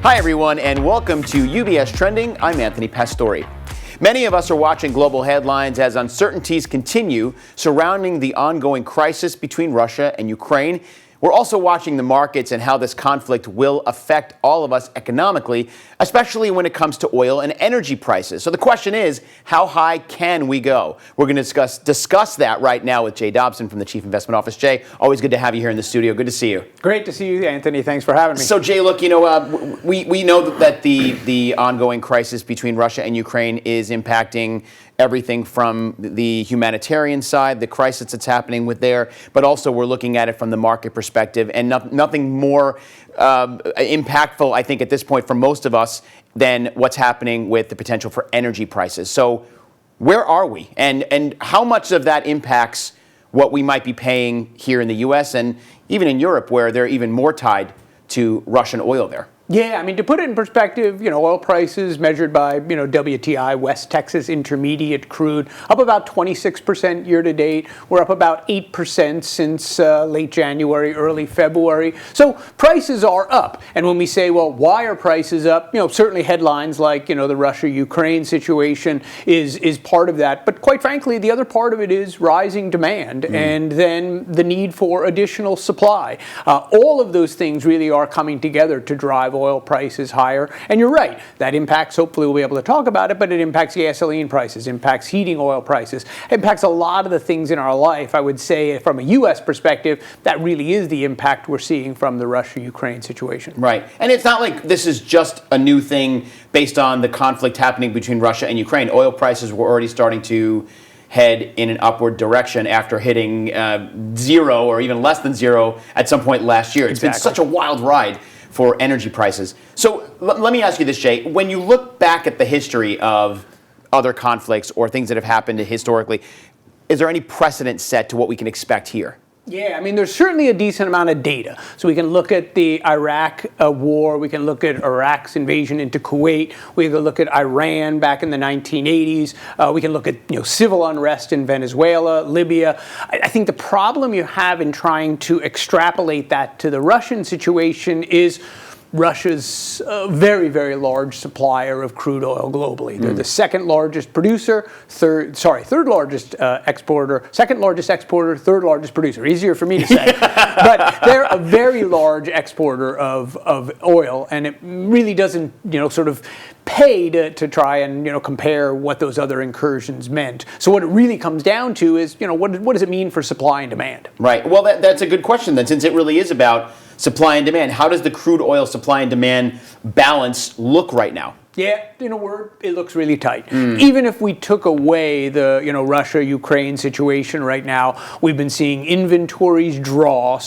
Hi everyone, and welcome to UBS Trending. I'm Anthony Pastori. Many of us are watching global headlines as uncertainties continue surrounding the ongoing crisis between Russia and Ukraine. We're also watching the markets and how this conflict will affect all of us economically, especially when it comes to oil and energy prices. So the question is, how high can we go? We're going to discuss that right now with Jay Dobson from the Chief Investment Office. Jay, always good to have you here in the studio. Good to see you. Great to see you, Anthony. Thanks for having me. So Jay, look, we know that the ongoing crisis between Russia and Ukraine is impacting everything from the humanitarian side, the crisis that's happening with there, but also we're looking at it from the market perspective, and nothing more impactful, I think, at this point for most of us than what's happening with the potential for energy prices. So where are we? And how much of that impacts what we might be paying here in the U.S. and even in Europe, where they're even more tied to Russian oil there? Yeah, I mean, to put it in perspective, oil prices measured by, WTI, West Texas Intermediate crude, up about 26% year to date. We're up about 8% since late January, early February. So prices are up. And when we say, well, why are prices up? Certainly headlines like, the Russia-Ukraine situation is part of that. But quite frankly, the other part of it is rising demand and then the need for additional supply. All of those things really are coming together to drive oil prices higher. And you're right, that impacts, hopefully we'll be able to talk about it, but it impacts gasoline prices, impacts heating oil prices, impacts a lot of the things in our life. I would say from a U.S. perspective, that really is the impact we're seeing from the Russia-Ukraine situation. Right. And it's not like this is just a new thing based on the conflict happening between Russia and Ukraine. Oil prices were already starting to head in an upward direction after hitting zero or even less than zero at some point last year. It's been such a wild ride for energy prices. So let me ask you this, Jay. When you look back at the history of other conflicts or things that have happened historically, is there any precedent set to what we can expect here? Yeah, I mean, there's certainly a decent amount of data. So we can look at the Iraq war. We can look at Iraq's invasion into Kuwait. We can look at Iran back in the 1980s. We can look at civil unrest in Venezuela, Libya. I think the problem you have in trying to extrapolate that to the Russian situation is Russia's very, very large supplier of crude oil globally. They're the second largest producer, third largest exporter, second largest exporter, third largest producer. Easier for me to say. But they're a very large exporter of oil, and it really doesn't, sort of pay to try and compare what those other incursions meant. So what it really comes down to is what does it mean for supply and demand? Right. Well, that's a good question then, since it really is about supply and demand. How does the crude oil supply and demand balance look right now? Yeah, in a word, it looks really tight. Even if we took away the Russia-Ukraine situation right now, we've been seeing inventories draw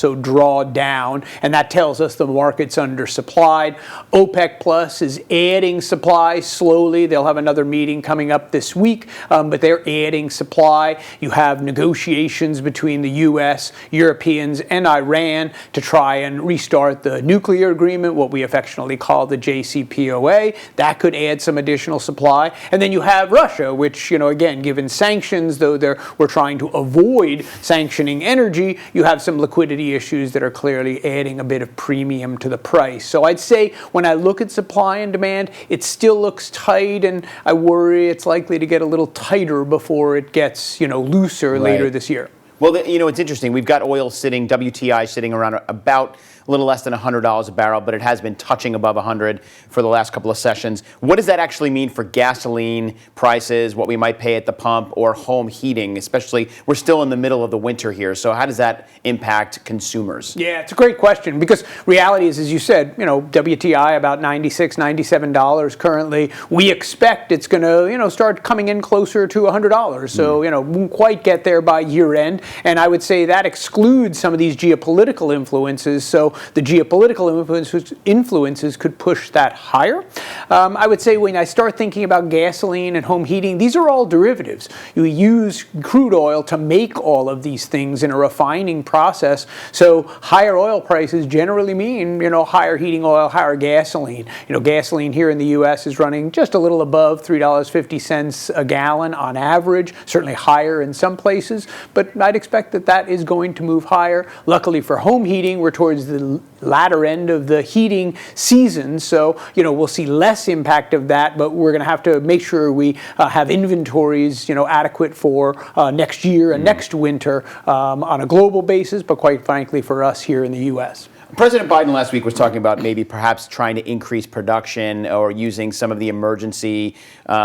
down, and that tells us the market's undersupplied. OPEC Plus is adding supply slowly. They'll have another meeting coming up this week, but they're adding supply. You have negotiations between the U.S., Europeans, and Iran to try and restart the nuclear agreement, what we affectionately call the JCPOA. That could add some additional supply. And then you have Russia, which, again, given sanctions, though we're trying to avoid sanctioning energy, you have some liquidity issues that are clearly adding a bit of premium to the price. So I'd say when I look at supply and demand, it still looks tight, and I worry it's likely to get a little tighter before it gets, looser later this year. Well, it's interesting. We've got oil sitting, WTI sitting around about a little less than $100 a barrel, but it has been touching above 100 for the last couple of sessions. What does that actually mean for gasoline prices, what we might pay at the pump, or home heating? Especially, we're still in the middle of the winter here, so how does that impact consumers? Yeah, it's a great question, because reality is, as you said, WTI about $96, $97 currently. We expect it's going to, start coming in closer to $100. So, won't quite get there by year end. And I would say that excludes some of these geopolitical influences. So the geopolitical influences could push that higher. I would say when I start thinking about gasoline and home heating, these are all derivatives. You use crude oil to make all of these things in a refining process. So higher oil prices generally mean, higher heating oil, higher gasoline. Gasoline here in the U.S. is running just a little above $3.50 a gallon on average, certainly higher in some places, but I'd expect that is going to move higher. Luckily for home heating, we're towards the the latter end of the heating season. So, we'll see less impact of that, but we're going to have to make sure we have inventories, adequate for next year and next winter on a global basis, but quite frankly for us here in the U.S. President Biden last week was talking about maybe perhaps trying to increase production or using some of the emergency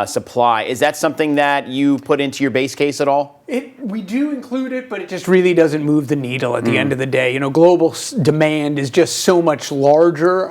supply. Is that something that you put into your base case at all? We do include it, but it just really doesn't move the needle at the end of the day. Global demand is just so much larger.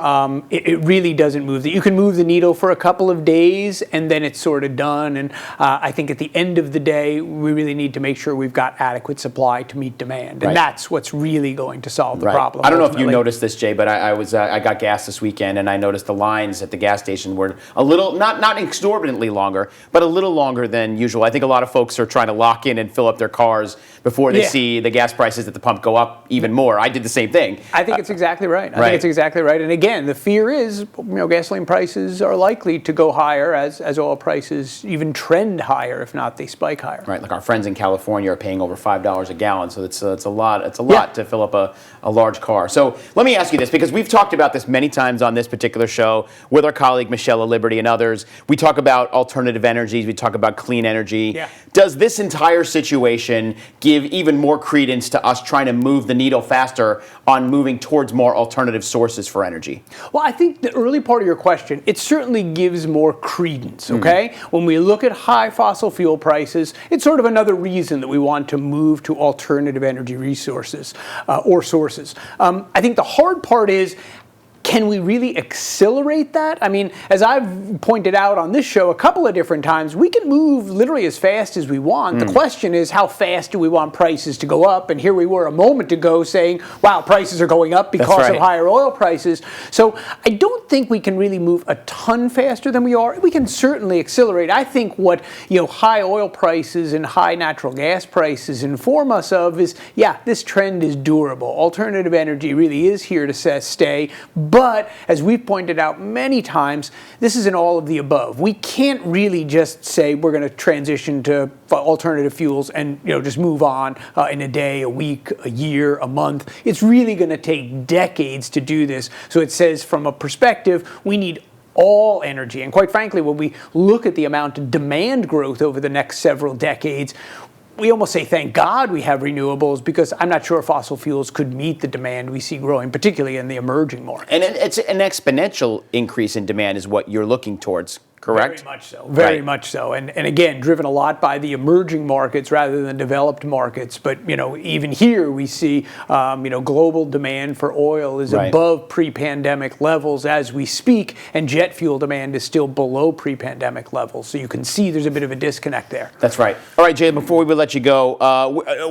It really doesn't move. You can move the needle for a couple of days, and then it's sort of done. And I think at the end of the day, we really need to make sure we've got adequate supply to meet demand, and that's what's really going to solve the problem. I don't know if you noticed this, Jay, but I got gas this weekend, and I noticed the lines at the gas station were a little, not exorbitantly longer, but a little longer than usual. I think a lot of folks are trying to lock in and fill up their cars before they see the gas prices at the pump go up even more. I did the same thing. I think it's exactly right. I think it's exactly right. And again, the fear is, gasoline prices are likely to go higher as oil prices even trend higher, if not they spike higher. Right. Like our friends in California are paying over $5 a gallon, so it's a lot. It's a lot to fill up a large car. So let me ask you this, because we've talked about this many times on this particular show with our colleague Michelle of Liberty and others. We talk about alternative energies. We talk about clean energy. Yeah. Does this entire situation give even more credence to us trying to move the needle faster on moving towards more alternative sources for energy? Well, I think the early part of your question, it certainly gives more credence, okay? When we look at high fossil fuel prices, it's sort of another reason that we want to move to alternative energy resources or sources. I think the hard part is, can we really accelerate that? I mean, as I've pointed out on this show a couple of different times, we can move literally as fast as we want. The question is, how fast do we want prices to go up? And here we were a moment ago saying, wow, prices are going up because of higher oil prices. So I don't think we can really move a ton faster than we are. We can certainly accelerate. I think what high oil prices and high natural gas prices inform us of is, this trend is durable. Alternative energy really is here to stay. But as we've pointed out many times, this is an all of the above. We can't really just say we're going to transition to alternative fuels and just move on in a day, a week, a year, a month. It's really going to take decades to do this. So it says from a perspective, we need all energy. And quite frankly, when we look at the amount of demand growth over the next several decades, we almost say, thank God we have renewables, because I'm not sure fossil fuels could meet the demand we see growing, particularly in the emerging markets. And it's an exponential increase in demand is what you're looking towards, correct? Very much so. Very much so. And again, driven a lot by the emerging markets rather than developed markets. But, even here we see, global demand for oil is above pre-pandemic levels as we speak, and jet fuel demand is still below pre-pandemic levels. So you can see there's a bit of a disconnect there. That's right. All right, Jay, before we let you go,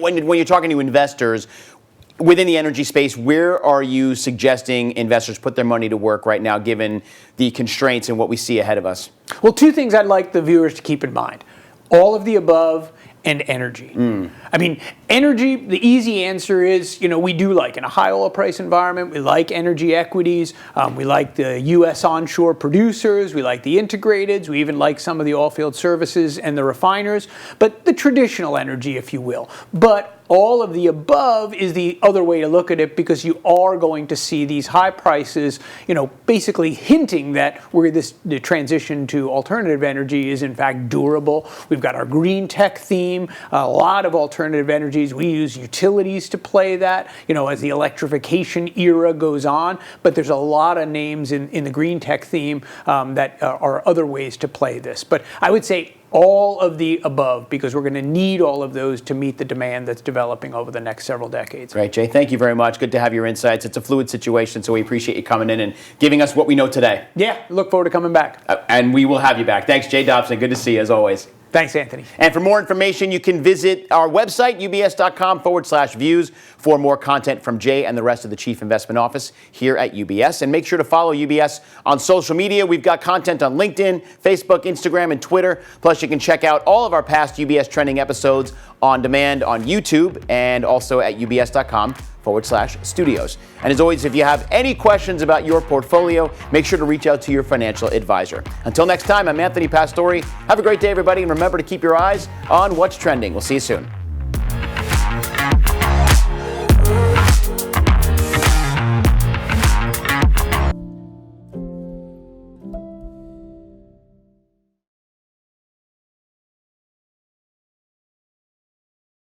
when you're talking to investors, within the energy space, where are you suggesting investors put their money to work right now, given the constraints and what we see ahead of us? Well, two things I'd like the viewers to keep in mind. All of the above and energy. I mean, energy, the easy answer is, we do like, in a high oil price environment, we like energy equities. We like the U.S. onshore producers. We like the integrateds. We even like some of the oil field services and the refiners. But the traditional energy, if you will. But all of the above is the other way to look at it, because you are going to see these high prices, basically hinting that the transition to alternative energy is in fact durable. We've got our green tech theme, a lot of alternative energies. We use utilities to play that, as the electrification era goes on. But there's a lot of names in the green tech theme that are other ways to play this. But I would say all of the above, because we're going to need all of those to meet the demand that's developing over the next several decades. Great, Jay. Thank you very much. Good to have your insights. It's a fluid situation, so we appreciate you coming in and giving us what we know today. Yeah, look forward to coming back. And we will have you back. Thanks, Jay Dobson. Good to see you, as always. Thanks, Anthony. And for more information, you can visit our website, ubs.com/views, for more content from Jay and the rest of the Chief Investment Office here at UBS. And make sure to follow UBS on social media. We've got content on LinkedIn, Facebook, Instagram, and Twitter. Plus, you can check out all of our past UBS Trending episodes on demand on YouTube and also at ubs.com/studios. And as always, if you have any questions about your portfolio, make sure to reach out to your financial advisor. Until next time, I'm Anthony Pastore. Have a great day, everybody, and remember to keep your eyes on what's trending. We'll see you soon.